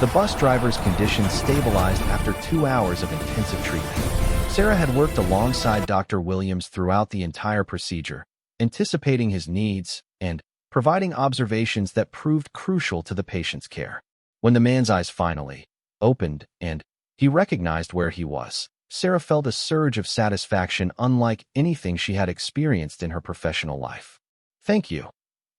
The bus driver's condition stabilized after 2 hours of intensive treatment. Sarah had worked alongside Dr. Williams throughout the entire procedure, anticipating his needs and providing observations that proved crucial to the patient's care. When the man's eyes finally opened and he recognized where he was, Sarah felt a surge of satisfaction unlike anything she had experienced in her professional life. "Thank you,"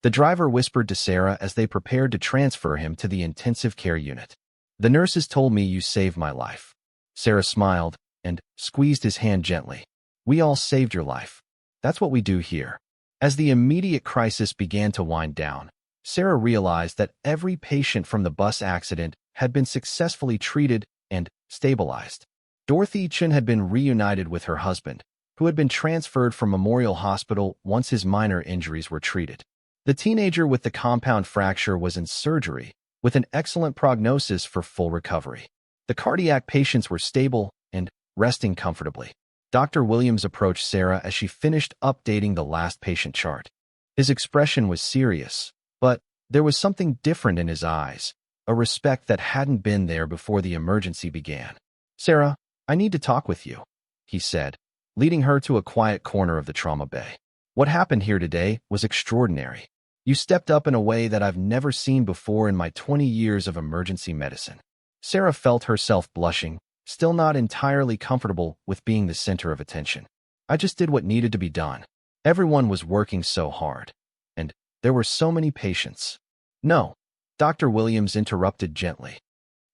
the driver whispered to Sarah as they prepared to transfer him to the intensive care unit. "The nurses told me you saved my life." Sarah smiled and squeezed his hand gently. "We all saved your life. That's what we do here." As the immediate crisis began to wind down, Sarah realized that every patient from the bus accident had been successfully treated and stabilized. Dorothy Chen had been reunited with her husband, who had been transferred from Memorial Hospital once his minor injuries were treated. The teenager with the compound fracture was in surgery, with an excellent prognosis for full recovery. The cardiac patients were stable and resting comfortably. Dr. Williams approached Sarah as she finished updating the last patient chart. His expression was serious, but there was something different in his eyes, a respect that hadn't been there before the emergency began. "Sarah, I need to talk with you," he said, leading her to a quiet corner of the trauma bay. "What happened here today was extraordinary. You stepped up in a way that I've never seen before in my 20 years of emergency medicine." Sarah felt herself blushing, still not entirely comfortable with being the center of attention. "I just did what needed to be done. Everyone was working so hard, and there were so many patients." "No," Dr. Williams interrupted gently.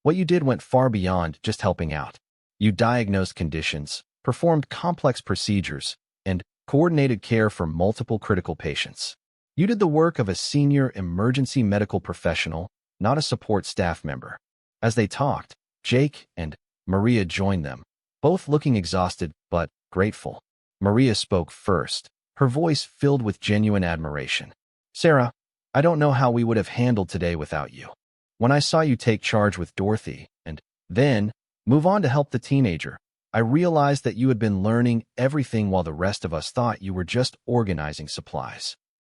"What you did went far beyond just helping out. You diagnosed conditions, performed complex procedures, and coordinated care for multiple critical patients. You did the work of a senior emergency medical professional, not a support staff member." As they talked, Jake and Maria joined them, both looking exhausted but grateful. Maria spoke first, her voice filled with genuine admiration. "Sarah, I don't know how we would have handled today without you. When I saw you take charge with Dorothy and then move on to help the teenager, I realized that you had been learning everything while the rest of us thought you were just organizing supplies."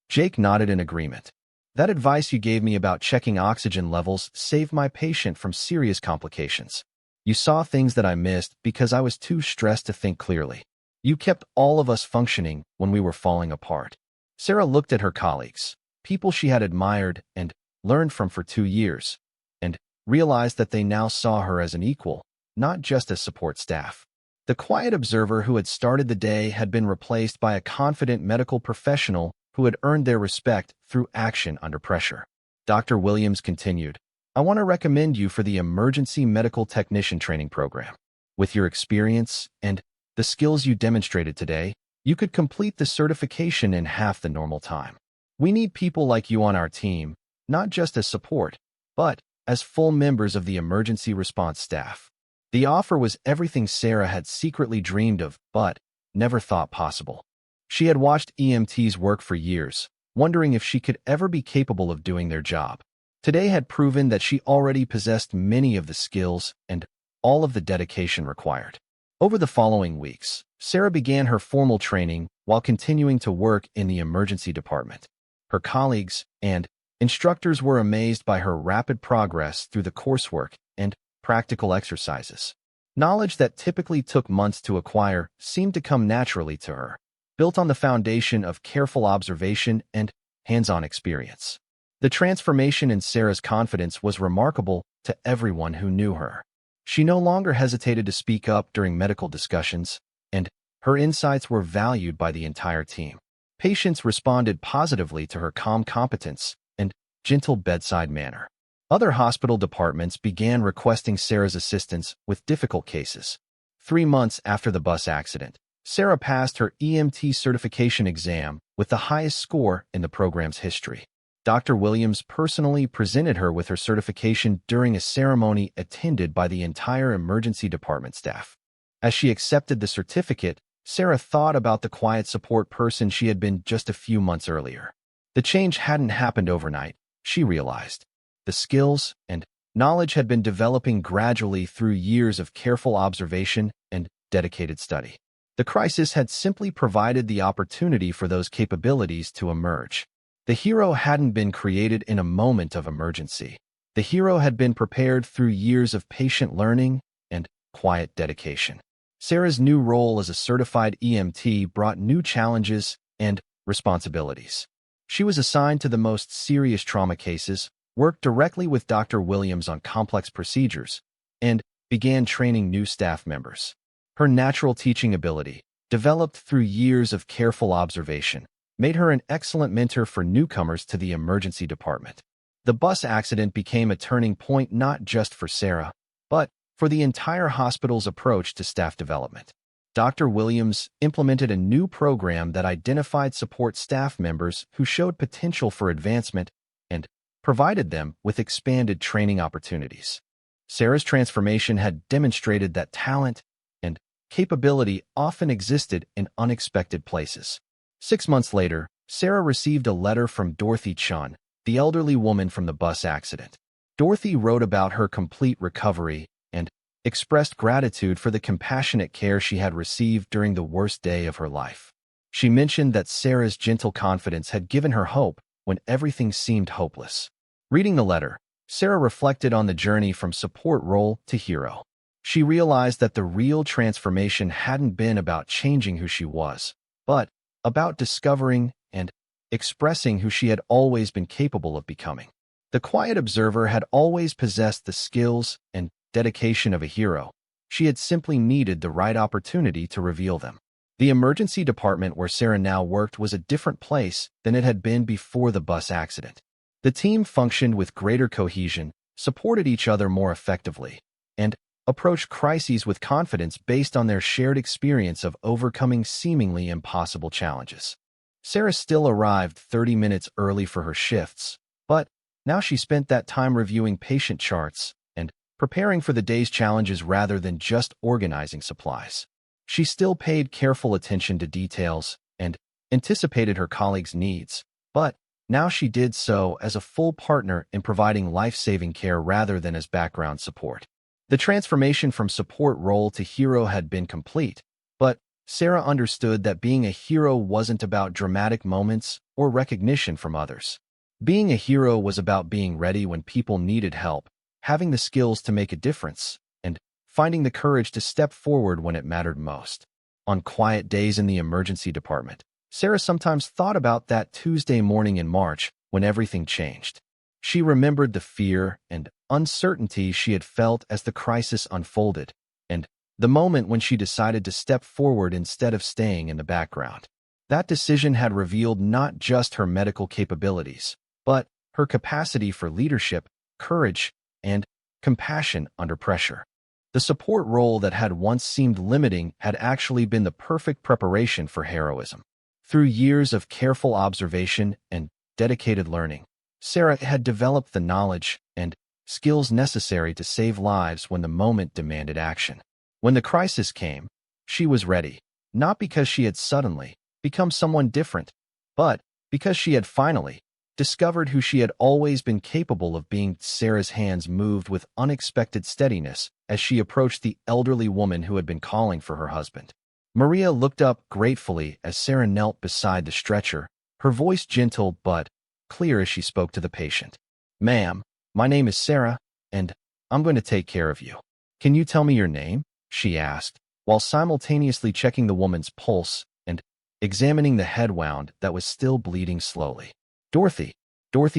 Jake nodded in agreement. "That advice you gave me about checking oxygen levels saved my patient from serious complications. You saw things that I missed because I was too stressed to think clearly. You kept all of us functioning when we were falling apart." Sarah looked at her colleagues, people she had admired and learned from for 2 years, and realized that they now saw her as an equal, not just as support staff. The quiet observer who had started the day had been replaced by a confident medical professional who had earned their respect through action under pressure. Dr. Williams continued, "I want to recommend you for the Emergency Medical Technician Training Program. With your experience and the skills you demonstrated today, you could complete the certification in half the normal time. We need people like you on our team, not just as support, but as full members of the emergency response staff." The offer was everything Sarah had secretly dreamed of, but never thought possible. She had watched EMTs work for years, wondering if she could ever be capable of doing their job. Today had proven that she already possessed many of the skills and all of the dedication required. Over the following weeks, Sarah began her formal training while continuing to work in the emergency department. Her colleagues and instructors were amazed by her rapid progress through the coursework and practical exercises. Knowledge that typically took months to acquire seemed to come naturally to her, built on the foundation of careful observation and hands-on experience. The transformation in Sarah's confidence was remarkable to everyone who knew her. She no longer hesitated to speak up during medical discussions, and her insights were valued by the entire team. Patients responded positively to her calm competence and gentle bedside manner. Other hospital departments began requesting Sarah's assistance with difficult cases. 3 months after the bus accident, Sarah passed her EMT certification exam with the highest score in the program's history. Dr. Williams personally presented her with her certification during a ceremony attended by the entire emergency department staff. As she accepted the certificate, Sarah thought about the quiet support person she had been just a few months earlier. The change hadn't happened overnight, she realized. The skills and knowledge had been developing gradually through years of careful observation and dedicated study. The crisis had simply provided the opportunity for those capabilities to emerge. The hero hadn't been created in a moment of emergency. The hero had been prepared through years of patient learning and quiet dedication. Sarah's new role as a certified EMT brought new challenges and responsibilities. She was assigned to the most serious trauma cases, worked directly with Dr. Williams on complex procedures, and began training new staff members. Her natural teaching ability, developed through years of careful observation, made her an excellent mentor for newcomers to the emergency department. The bus accident became a turning point not just for Sarah, but for the entire hospital's approach to staff development. Dr. Williams implemented a new program that identified support staff members who showed potential for advancement and provided them with expanded training opportunities. Sarah's transformation had demonstrated that talent and capability often existed in unexpected places. 6 months later, Sarah received a letter from Dorothy Chun, the elderly woman from the bus accident. Dorothy wrote about her complete recovery and expressed gratitude for the compassionate care she had received during the worst day of her life. She mentioned that Sarah's gentle confidence had given her hope when everything seemed hopeless. Reading the letter, Sarah reflected on the journey from support role to hero. She realized that the real transformation hadn't been about changing who she was, but about discovering and expressing who she had always been capable of becoming. The quiet observer had always possessed the skills and dedication of a hero. She had simply needed the right opportunity to reveal them. The emergency department where Sarah now worked was a different place than it had been before the bus accident. The team functioned with greater cohesion, supported each other more effectively, and approached crises with confidence based on their shared experience of overcoming seemingly impossible challenges. Sarah still arrived 30 minutes early for her shifts, but now she spent that time reviewing patient charts and preparing for the day's challenges rather than just organizing supplies. She still paid careful attention to details and anticipated her colleagues' needs, but now she did so as a full partner in providing life-saving care rather than as background support. The transformation from support role to hero had been complete, but Sarah understood that being a hero wasn't about dramatic moments or recognition from others. Being a hero was about being ready when people needed help, having the skills to make a difference, and finding the courage to step forward when it mattered most. On quiet days in the emergency department, Sarah sometimes thought about that Tuesday morning in March when everything changed. She remembered the fear and uncertainty she had felt as the crisis unfolded, and the moment when she decided to step forward instead of staying in the background. That decision had revealed not just her medical capabilities, but her capacity for leadership, courage, and compassion under pressure. The support role that had once seemed limiting had actually been the perfect preparation for heroism. Through years of careful observation and dedicated learning, Sarah had developed the knowledge and skills necessary to save lives when the moment demanded action. When the crisis came, she was ready, not because she had suddenly become someone different, but because she had finally discovered who she had always been capable of being. Sarah's hands moved with unexpected steadiness as she approached the elderly woman who had been calling for her husband. Maria looked up gratefully as Sarah knelt beside the stretcher, her voice gentle but clear as she spoke to the patient. "Ma'am, my name is Sarah, and I'm going to take care of you. Can you tell me your name?" she asked, while simultaneously checking the woman's pulse and examining the head wound that was still bleeding slowly. Dorothy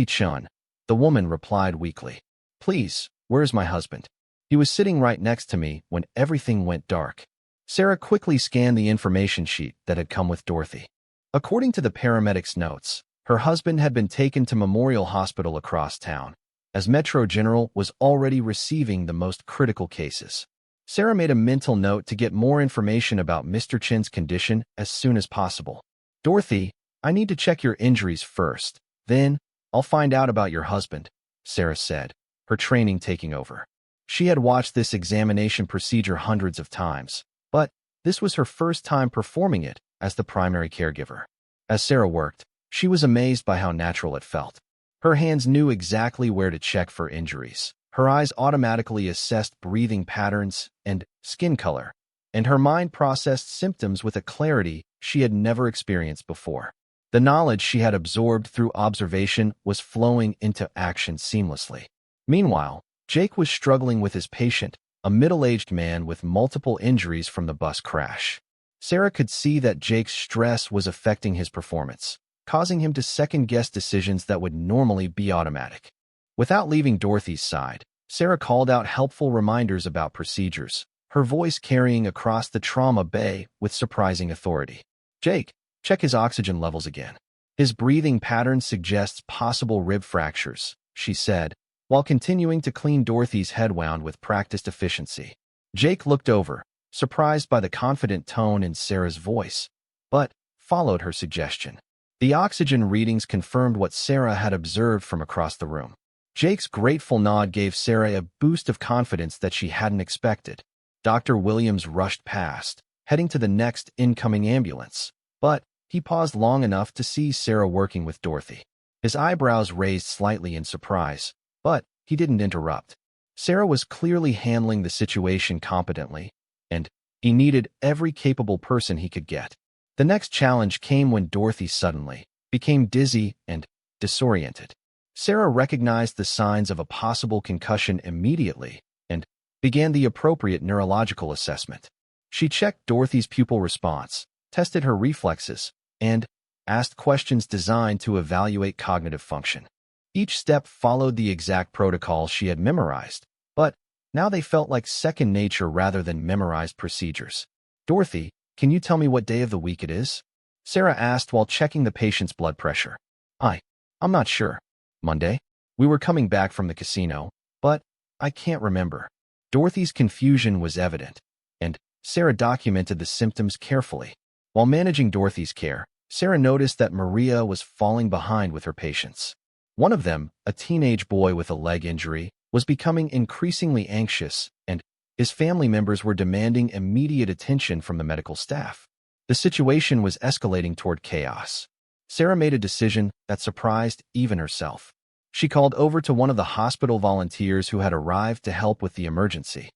Chun," the woman replied weakly. "Please, where's my husband? He was sitting right next to me when everything went dark." Sarah quickly scanned the information sheet that had come with Dorothy. According to the paramedic's notes, her husband had been taken to Memorial Hospital across town, as Metro General was already receiving the most critical cases. Sarah made a mental note to get more information about Mr. Chin's condition as soon as possible. "Dorothy, I need to check your injuries first. Then, I'll find out about your husband," Sarah said, her training taking over. She had watched this examination procedure hundreds of times, but this was her first time performing it as the primary caregiver. As Sarah worked, she was amazed by how natural it felt. Her hands knew exactly where to check for injuries. Her eyes automatically assessed breathing patterns and skin color, and her mind processed symptoms with a clarity she had never experienced before. The knowledge she had absorbed through observation was flowing into action seamlessly. Meanwhile, Jake was struggling with his patient, a middle-aged man with multiple injuries from the bus crash. Sarah could see that Jake's stress was affecting his performance, causing him to second-guess decisions that would normally be automatic. Without leaving Dorothy's side, Sarah called out helpful reminders about procedures, her voice carrying across the trauma bay with surprising authority. "Jake, check his oxygen levels again. His breathing pattern suggests possible rib fractures," she said, while continuing to clean Dorothy's head wound with practiced efficiency. Jake looked over, surprised by the confident tone in Sarah's voice, but followed her suggestion. The oxygen readings confirmed what Sarah had observed from across the room. Jake's grateful nod gave Sarah a boost of confidence that she hadn't expected. Dr. Williams rushed past, heading to the next incoming ambulance, but he paused long enough to see Sarah working with Dorothy. His eyebrows raised slightly in surprise, but he didn't interrupt. Sarah was clearly handling the situation competently, and he needed every capable person he could get. The next challenge came when Dorothy suddenly became dizzy and disoriented. Sarah recognized the signs of a possible concussion immediately and began the appropriate neurological assessment. She checked Dorothy's pupil response, tested her reflexes, and asked questions designed to evaluate cognitive function. Each step followed the exact protocol she had memorized, but now they felt like second nature rather than memorized procedures. "Dorothy, can you tell me what day of the week it is?" Sarah asked while checking the patient's blood pressure. I'm not sure. Monday? We were coming back from the casino, but I can't remember." Dorothy's confusion was evident, and Sarah documented the symptoms carefully. While managing Dorothy's care, Sarah noticed that Maria was falling behind with her patients. One of them, a teenage boy with a leg injury, was becoming increasingly anxious, and his family members were demanding immediate attention from the medical staff. The situation was escalating toward chaos. Sarah made a decision that surprised even herself. She called over to one of the hospital volunteers who had arrived to help with the emergency.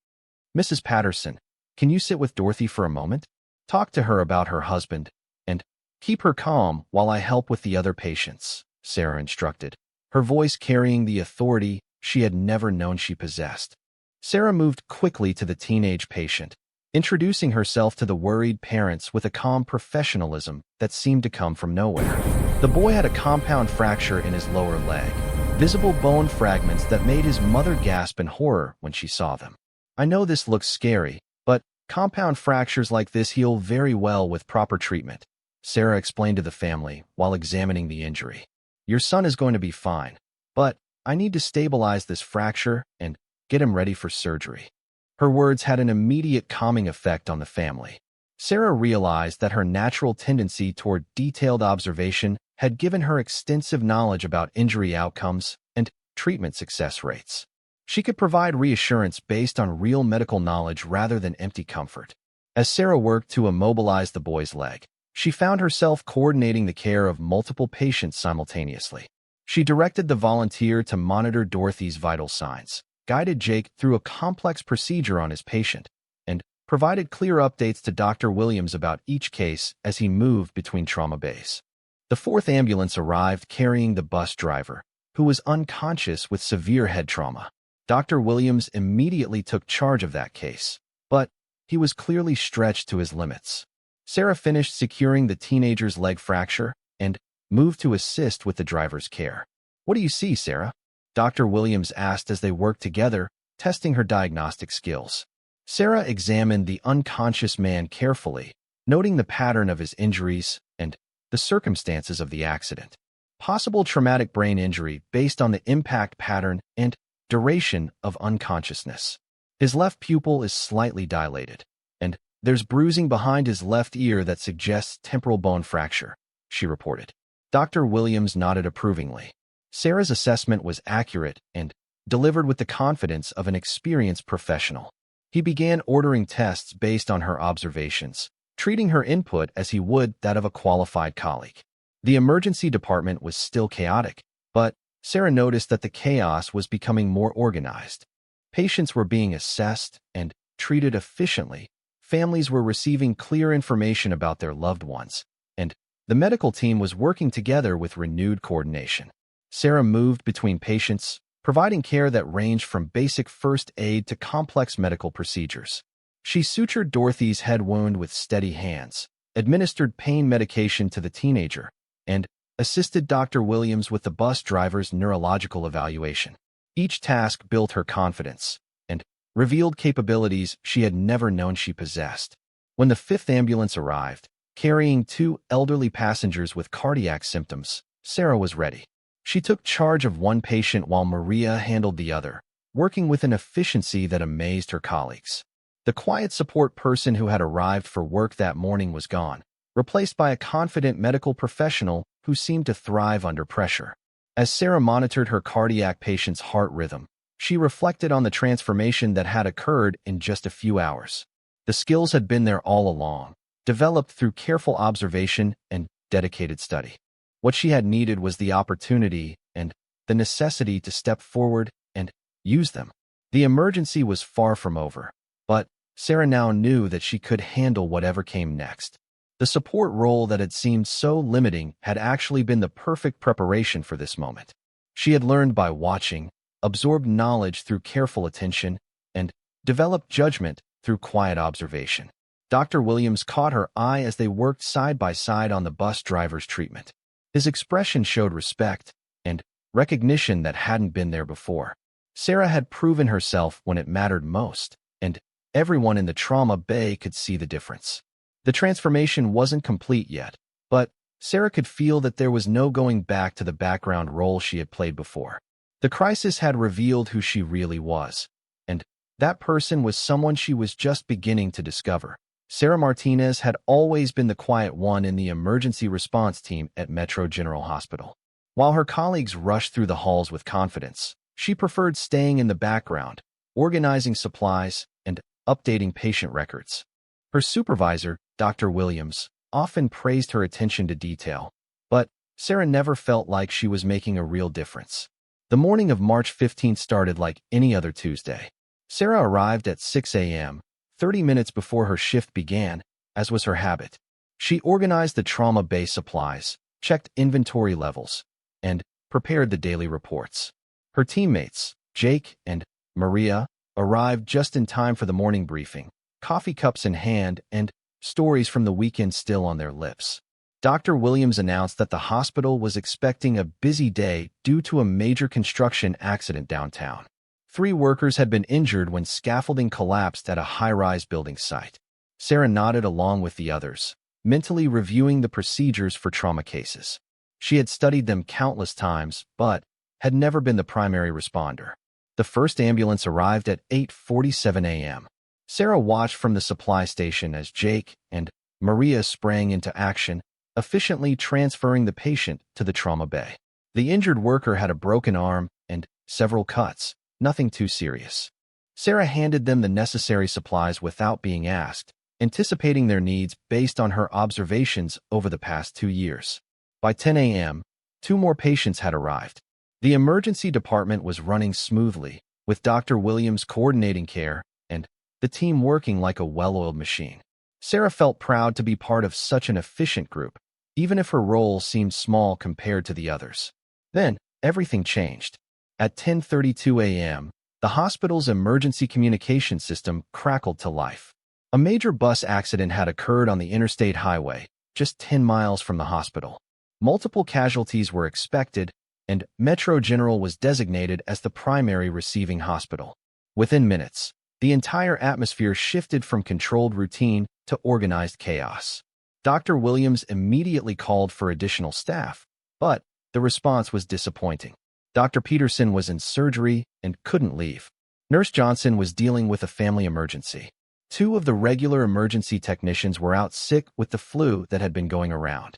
"Mrs. Patterson, can you sit with Dorothy for a moment? Talk to her about her husband, and keep her calm while I help with the other patients," Sarah instructed, her voice carrying the authority she had never known she possessed. Sarah moved quickly to the teenage patient, introducing herself to the worried parents with a calm professionalism that seemed to come from nowhere. The boy had a compound fracture in his lower leg, visible bone fragments that made his mother gasp in horror when she saw them. "I know this looks scary, but compound fractures like this heal very well with proper treatment," Sarah explained to the family while examining the injury. "Your son is going to be fine, but I need to stabilize this fracture and get him ready for surgery." Her words had an immediate calming effect on the family. Sarah realized that her natural tendency toward detailed observation had given her extensive knowledge about injury outcomes and treatment success rates. She could provide reassurance based on real medical knowledge rather than empty comfort. As Sarah worked to immobilize the boy's leg, she found herself coordinating the care of multiple patients simultaneously. She directed the volunteer to monitor Dorothy's vital signs, guided Jake through a complex procedure on his patient, and provided clear updates to Dr. Williams about each case as he moved between trauma bays. The fourth ambulance arrived carrying the bus driver, who was unconscious with severe head trauma. Dr. Williams immediately took charge of that case, but he was clearly stretched to his limits. Sarah finished securing the teenager's leg fracture and moved to assist with the driver's care. "What do you see, Sarah?" Dr. Williams asked as they worked together, testing her diagnostic skills. Sarah examined the unconscious man carefully, noting the pattern of his injuries and the circumstances of the accident. Possible traumatic brain injury based on the impact pattern and duration of unconsciousness. His left pupil is slightly dilated, and there's bruising behind his left ear that suggests temporal bone fracture, she reported. Dr. Williams nodded approvingly. Sarah's assessment was accurate and delivered with the confidence of an experienced professional. He began ordering tests based on her observations, treating her input as he would that of a qualified colleague. The emergency department was still chaotic, but Sarah noticed that the chaos was becoming more organized. Patients were being assessed and treated efficiently, families were receiving clear information about their loved ones, and the medical team was working together with renewed coordination. Sarah moved between patients, providing care that ranged from basic first aid to complex medical procedures. She sutured Dorothy's head wound with steady hands, administered pain medication to the teenager, and assisted Dr. Williams with the bus driver's neurological evaluation. Each task built her confidence and revealed capabilities she had never known she possessed. When the fifth ambulance arrived, carrying two elderly passengers with cardiac symptoms, Sarah was ready. She took charge of one patient while Maria handled the other, working with an efficiency that amazed her colleagues. The quiet support person who had arrived for work that morning was gone, replaced by a confident medical professional who seemed to thrive under pressure. As Sarah monitored her cardiac patient's heart rhythm, she reflected on the transformation that had occurred in just a few hours. The skills had been there all along, developed through careful observation and dedicated study. What she had needed was the opportunity and the necessity to step forward and use them. The emergency was far from over, but Sarah now knew that she could handle whatever came next. The support role that had seemed so limiting had actually been the perfect preparation for this moment. She had learned by watching, absorbed knowledge through careful attention, and developed judgment through quiet observation. Dr. Williams caught her eye as they worked side by side on the bus driver's treatment. His expression showed respect and recognition that hadn't been there before. Sarah had proven herself when it mattered most, and everyone in the trauma bay could see the difference. The transformation wasn't complete yet, but Sarah could feel that there was no going back to the background role she had played before. The crisis had revealed who she really was, and that person was someone she was just beginning to discover. Sarah Martinez had always been the quiet one in the emergency response team at Metro General Hospital. While her colleagues rushed through the halls with confidence, she preferred staying in the background, organizing supplies, and updating patient records. Her supervisor, Dr. Williams, often praised her attention to detail, but Sarah never felt like she was making a real difference. The morning of March 15th started like any other Tuesday. Sarah arrived at 6 a.m., 30 minutes before her shift began, as was her habit. She organized the trauma bay supplies, checked inventory levels, and prepared the daily reports. Her teammates, Jake and Maria, arrived just in time for the morning briefing, coffee cups in hand and stories from the weekend still on their lips. Dr. Williams announced that the hospital was expecting a busy day due to a major construction accident downtown. 3 workers had been injured when scaffolding collapsed at a high-rise building site. Sarah nodded along with the others, mentally reviewing the procedures for trauma cases. She had studied them countless times, but had never been the primary responder. The first ambulance arrived at 8:47 a.m. Sarah watched from the supply station as Jake and Maria sprang into action, efficiently transferring the patient to the trauma bay. The injured worker had a broken arm and several cuts, nothing too serious. Sarah handed them the necessary supplies without being asked, anticipating their needs based on her observations over the past 2 years. By 10 a.m., 2 more patients had arrived. The emergency department was running smoothly, with Dr. Williams coordinating care and the team working like a well-oiled machine. Sarah felt proud to be part of such an efficient group, even if her role seemed small compared to the others. Then, everything changed. At 10:32 a.m., the hospital's emergency communication system crackled to life. A major bus accident had occurred on the interstate highway, just 10 miles from the hospital. Multiple casualties were expected, and Metro General was designated as the primary receiving hospital. Within minutes, the entire atmosphere shifted from controlled routine to organized chaos. Dr. Williams immediately called for additional staff, but the response was disappointing. Dr. Peterson was in surgery and couldn't leave. Nurse Johnson was dealing with a family emergency. 2 of the regular emergency technicians were out sick with the flu that had been going around.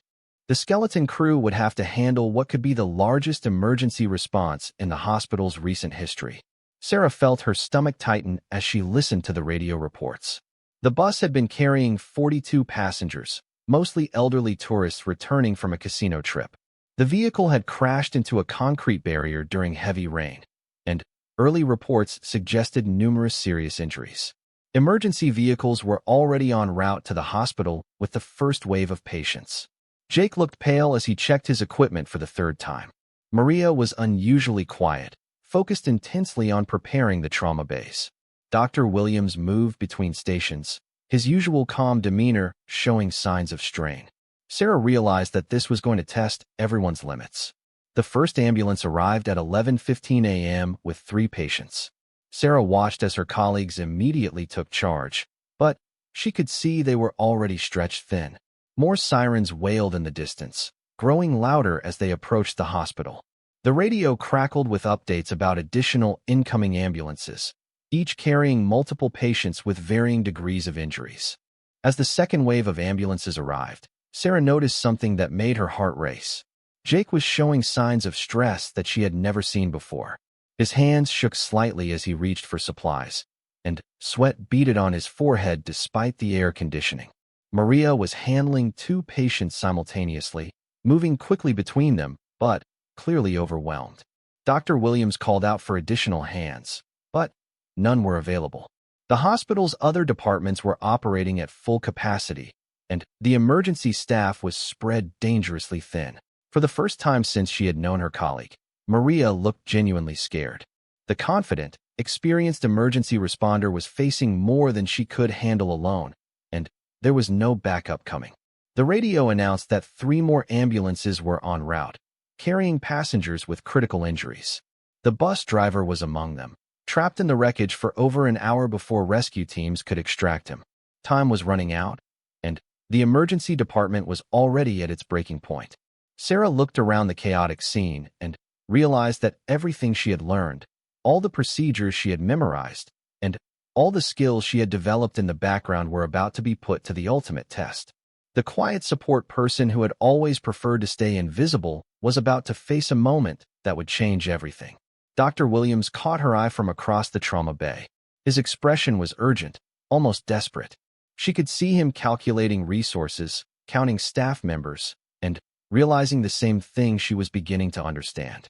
The skeleton crew would have to handle what could be the largest emergency response in the hospital's recent history. Sarah felt her stomach tighten as she listened to the radio reports. The bus had been carrying 42 passengers, mostly elderly tourists returning from a casino trip. The vehicle had crashed into a concrete barrier during heavy rain, and early reports suggested numerous serious injuries. Emergency vehicles were already en route to the hospital with the first wave of patients. Jake looked pale as he checked his equipment for the 3rd time. Maria was unusually quiet, focused intensely on preparing the trauma base. Dr. Williams moved between stations, his usual calm demeanor showing signs of strain. Sarah realized that this was going to test everyone's limits. The first ambulance arrived at 11:15 a.m. with 3 patients. Sarah watched as her colleagues immediately took charge, but she could see they were already stretched thin. More sirens wailed in the distance, growing louder as they approached the hospital. The radio crackled with updates about additional incoming ambulances, each carrying multiple patients with varying degrees of injuries. As the second wave of ambulances arrived, Sarah noticed something that made her heart race. Jake was showing signs of stress that she had never seen before. His hands shook slightly as he reached for supplies, and sweat beaded on his forehead despite the air conditioning. Maria was handling 2 patients simultaneously, moving quickly between them, but clearly overwhelmed. Dr. Williams called out for additional hands, but none were available. The hospital's other departments were operating at full capacity, and the emergency staff was spread dangerously thin. For the first time since she had known her colleague, Maria looked genuinely scared. The confident, experienced emergency responder was facing more than she could handle alone, and there was no backup coming. The radio announced that 3 more ambulances were en route, carrying passengers with critical injuries. The bus driver was among them, trapped in the wreckage for over an hour before rescue teams could extract him. Time was running out, and the emergency department was already at its breaking point. Sarah looked around the chaotic scene and realized that everything she had learned, all the procedures she had memorized, and all the skills she had developed in the background were about to be put to the ultimate test. The quiet support person who had always preferred to stay invisible was about to face a moment that would change everything. Dr. Williams caught her eye from across the trauma bay. His expression was urgent, almost desperate. She could see him calculating resources, counting staff members, and realizing the same thing she was beginning to understand.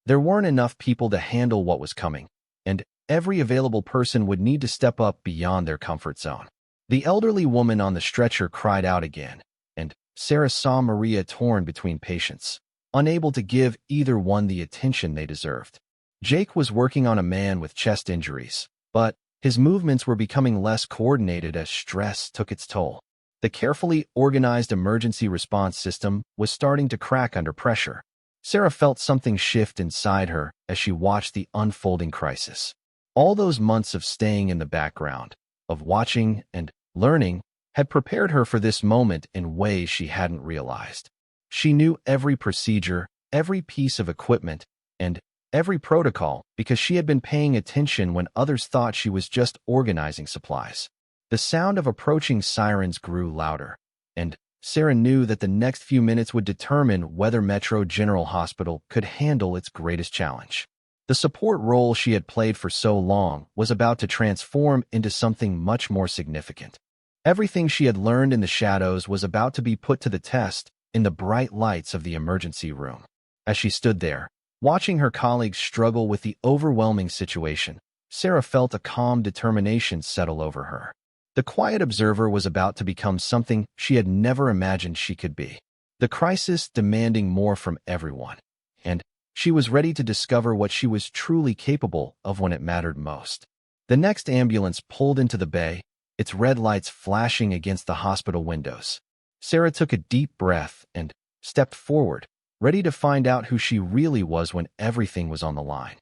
There weren't enough people to handle what was coming, and every available person would need to step up beyond their comfort zone. The elderly woman on the stretcher cried out again, and Sarah saw Maria torn between patients, unable to give either one the attention they deserved. Jake was working on a man with chest injuries, but his movements were becoming less coordinated as stress took its toll. The carefully organized emergency response system was starting to crack under pressure. Sarah felt something shift inside her as she watched the unfolding crisis. All those months of staying in the background, of watching and learning, had prepared her for this moment in ways she hadn't realized. She knew every procedure, every piece of equipment, and every protocol because she had been paying attention when others thought she was just organizing supplies. The sound of approaching sirens grew louder, and Sarah knew that the next few minutes would determine whether Metro General Hospital could handle its greatest challenge. The support role she had played for so long was about to transform into something much more significant. Everything she had learned in the shadows was about to be put to the test in the bright lights of the emergency room. As she stood there, watching her colleagues struggle with the overwhelming situation, Sarah felt a calm determination settle over her. The quiet observer was about to become something she had never imagined she could be. The crisis demanding more from everyone, and she was ready to discover what she was truly capable of when it mattered most. The next ambulance pulled into the bay, its red lights flashing against the hospital windows. Sarah took a deep breath and stepped forward, ready to find out who she really was when everything was on the line.